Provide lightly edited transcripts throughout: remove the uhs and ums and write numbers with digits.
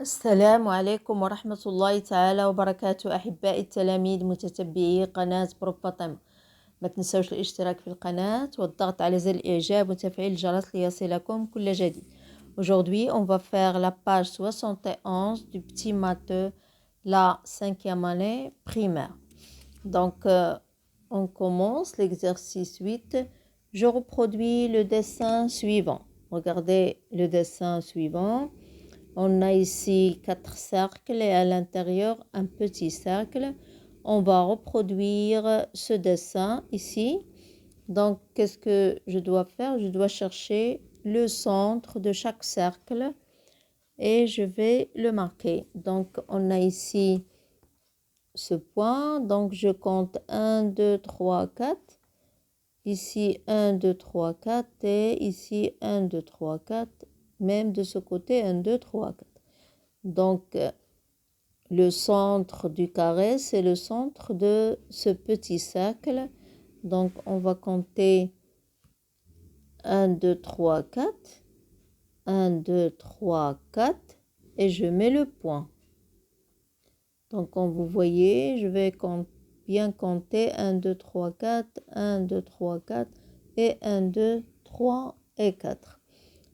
السلام عليكم ورحمة الله تعالى وبركاته أحبائي التلاميذ متتبعي قناة بروباتم. ما تنسوش الاشتراك في القناة والضغط على زر الإعجاب وتفعيل الجرس ليصلكم كل جديد. Aujourd'hui, on va faire la page 71 du petit matheux, la 5e année primaire. Donc, on commence l'exercice 8. Je reproduis le dessin suivant. Regardez le dessin suivant. On a ici 4 cercles et à l'intérieur un petit cercle. On va reproduire ce dessin ici. Donc, qu'est-ce que je dois faire? Je dois chercher le centre de chaque cercle et je vais le marquer. Donc, on a ici ce point. Donc, je compte 1, 2, 3, 4. Ici 1, 2, 3, 4 et ici 1, 2, 3, 4. Même de ce côté 1, 2, 3, 4. Donc, le centre du carré, c'est le centre de ce petit cercle. Donc, on va compter 1, 2, 3, 4. 1, 2, 3, 4. Et je mets le point. Donc, comme vous voyez, je vais bien compter 1, 2, 3, 4. 1, 2, 3, 4. Et 1, 2, 3 et 4.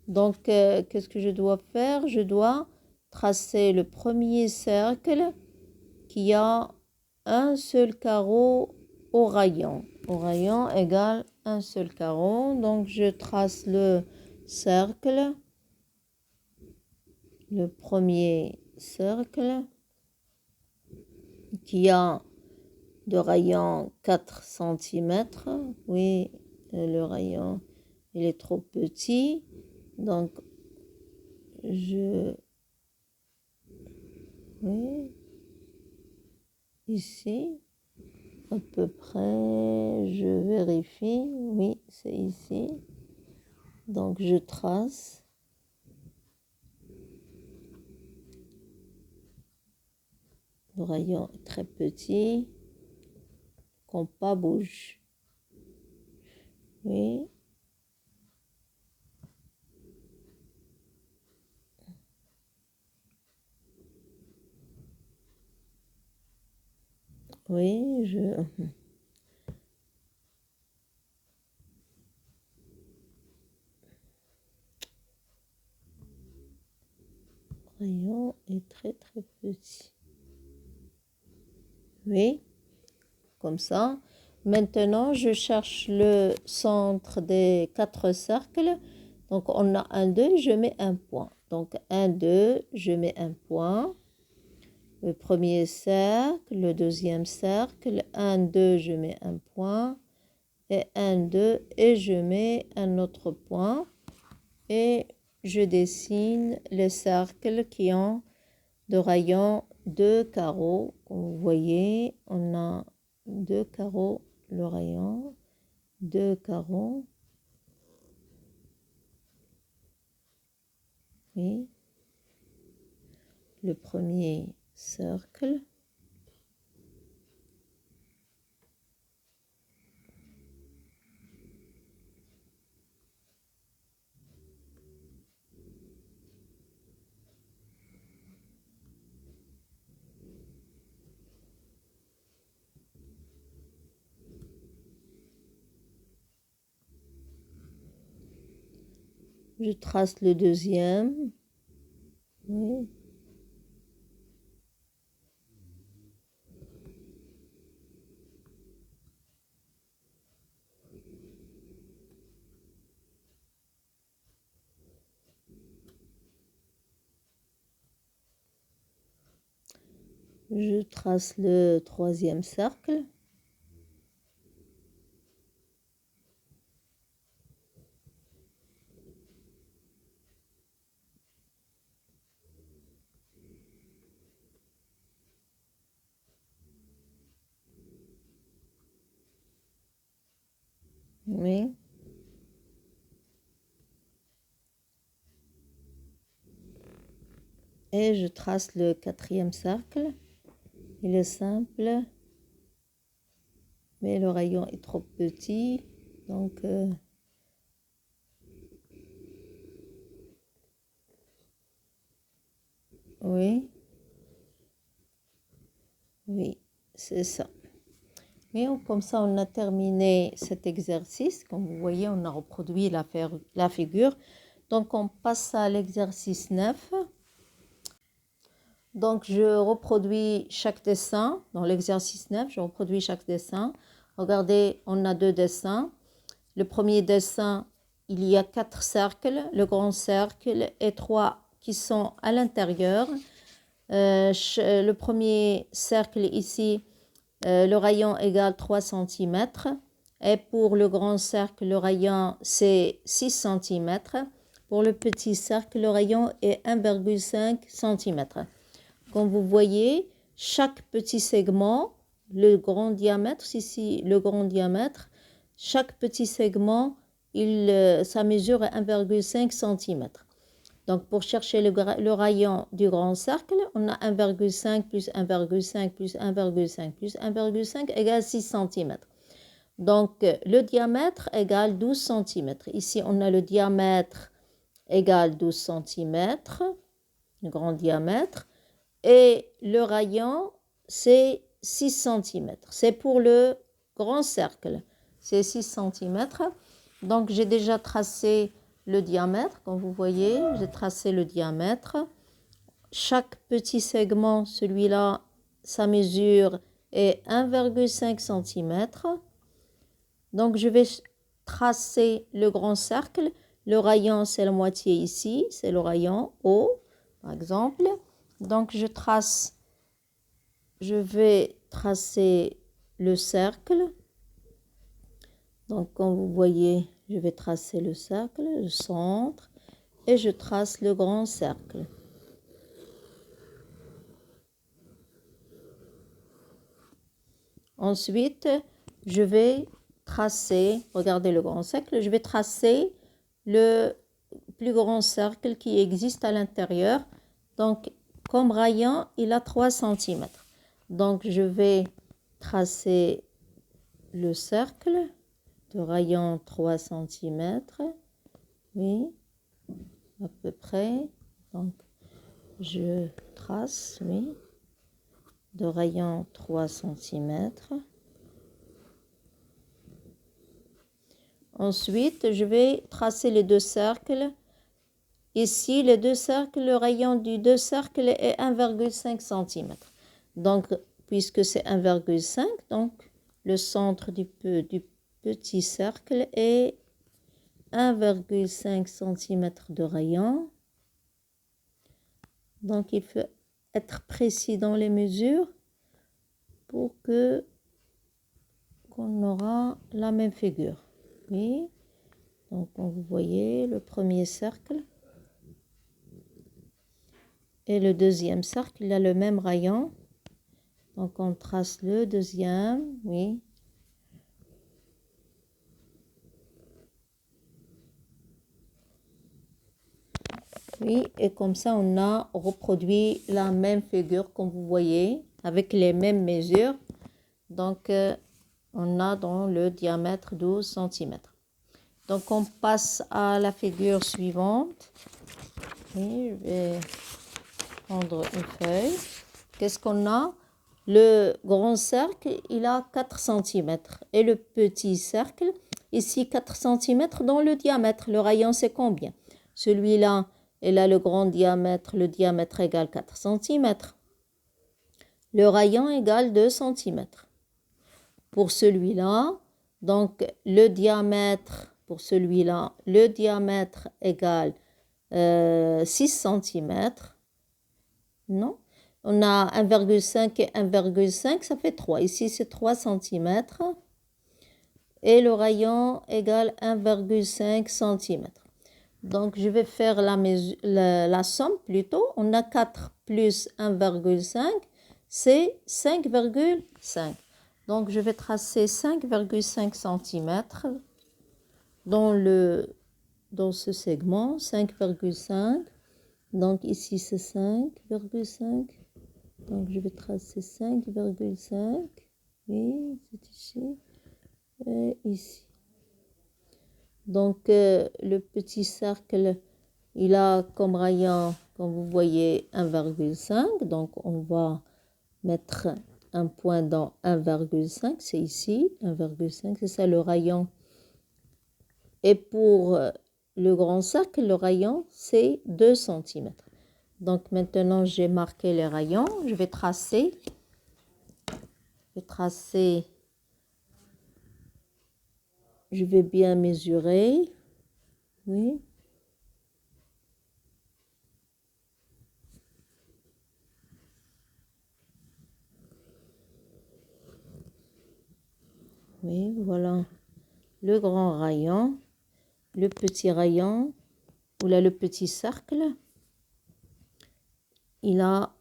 Donc, qu'est-ce que je dois faire? Je dois tracer le premier cercle qui a un seul carreau au rayon. Au rayon égale un seul carreau. Donc, je trace le cercle, le premier cercle qui a de rayon 4 cm. Oui, le rayon, il est trop petit. Donc, oui, ici, à peu près, je vérifie. Oui, c'est ici. Donc, je trace. Le rayon est très petit. Qu'on pas bouge. Oui. Oui, Le rayon est très très petit. Oui, comme ça. Maintenant, je cherche le centre des 4 cercles. Donc, on a 1, 2, je mets un point. Donc, 1, 2, je mets un point. Le premier cercle, le deuxième cercle, 1, 2, je mets un point. Et 1, 2, et je mets un autre point. Et je dessine les cercles qui ont de rayon 2 carreaux. Comme vous voyez, on a 2 carreaux, le rayon, 2 carreaux. Oui. Le premier cercle. Je trace le deuxième. Oui. Je trace le troisième cercle. Oui. Et je trace le quatrième cercle. Il est simple, mais le rayon est trop petit. Donc, Oui, oui, c'est ça. Et comme ça, on a terminé cet exercice. Comme vous voyez, on a reproduit la figure. Donc, on passe à l'exercice 9. Donc, je reproduis chaque dessin. Dans l'exercice 9, je reproduis chaque dessin. Regardez, on a 2 dessins. Le premier dessin, il y a 4 cercles, le grand cercle et 3 qui sont à l'intérieur. Le premier cercle ici, le rayon égale 3 cm. Et pour le grand cercle, le rayon c'est 6 cm. Pour le petit cercle, le rayon est 1,5 cm. Comme vous voyez, chaque petit segment, le grand diamètre, ici le grand diamètre, chaque petit segment, sa mesure est 1,5 cm. Donc, pour chercher le rayon du grand cercle, on a 1,5 plus 1,5 plus 1,5 plus 1,5 égale 6 cm. Donc, le diamètre égale 12 cm. Ici, on a le diamètre égale 12 cm, le grand diamètre. Et le rayon, c'est 6 cm. C'est pour le grand cercle. C'est 6 cm. Donc, j'ai déjà tracé le diamètre. Comme vous voyez, j'ai tracé le diamètre. Chaque petit segment, celui-là, sa mesure est 1,5 cm. Donc, je vais tracer le grand cercle. Le rayon, c'est la moitié ici. C'est le rayon O, par exemple. Donc, je vais tracer le cercle. Donc, comme vous voyez, je vais tracer le cercle, le centre, et je trace le grand cercle. Ensuite, je vais tracer, regardez le grand cercle, je vais tracer le plus grand cercle qui existe à l'intérieur. Donc, comme rayon, il a 3 cm. Donc, je vais tracer le cercle de rayon 3 cm. Oui, à peu près. Donc, je trace, oui, de rayon 3 cm. Ensuite, je vais tracer les 2 cercles. Ici, les 2 cercles, le rayon du 2 cercles est 1,5 cm. Donc, puisque c'est 1,5, donc le centre du petit cercle est 1,5 cm de rayon. Donc, il faut être précis dans les mesures pour qu'on aura la même figure. Oui. Donc, comme vous voyez, le premier cercle et le deuxième cercle, il a le même rayon. Donc, on trace le deuxième, oui. Oui, et comme ça, on a reproduit la même figure, comme vous voyez, avec les mêmes mesures. Donc, on a dans le diamètre 12 cm. Donc, on passe à la figure suivante. Oui, je vais prendre une feuille. Qu'est-ce qu'on a? Le grand cercle, il a 4 cm. Et le petit cercle, ici 4 cm dans le diamètre. Le rayon, c'est combien? Celui-là, il a le grand diamètre. Le diamètre égale 4 cm. Le rayon égale 2 cm. Pour celui-là, donc le diamètre, pour celui-là, le diamètre égale 6 cm. Non, on a 1,5 et 1,5, ça fait 3. Ici, c'est 3 cm. Et le rayon égale 1,5 cm. Donc, je vais faire la somme plutôt. On a 4 plus 1,5, c'est 5,5. Donc, je vais tracer 5,5 cm dans ce segment, 5,5. Donc, ici, c'est 5,5. Donc, je vais tracer 5,5. Oui, c'est ici. Et ici. Donc, le petit cercle, il a comme rayon Comme vous voyez, 1,5. Donc, on va mettre un point dans 1,5. C'est ici, 1,5. C'est ça le rayon. Et pour le grand cercle, le rayon, c'est 2 cm. Donc, maintenant, j'ai marqué les rayons. Je vais tracer. Je vais bien mesurer. Oui. Oui, voilà le grand rayon, le petit rayon, ou là le petit cercle. Il a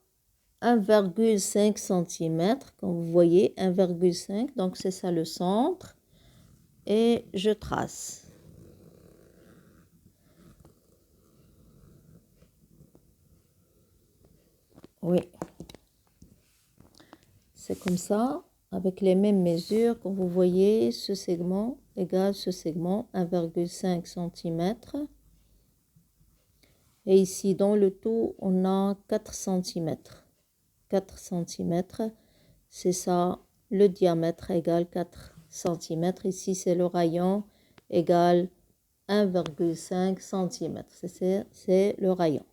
1,5 cm, comme vous voyez, 1,5. Donc c'est ça le centre. Et je trace. Oui. C'est comme ça, avec les mêmes mesures. Comme vous voyez, ce segment égale ce segment, 1,5 cm. Et ici, dans le tout, on a 4 cm. 4 cm, c'est ça, le diamètre égale 4 cm. Ici, c'est le rayon égale 1,5 cm. C'est le rayon.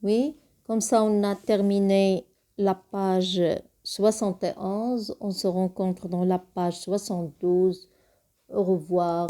Oui, comme ça, on a terminé la page 71. On se rencontre dans la page 72. Au revoir.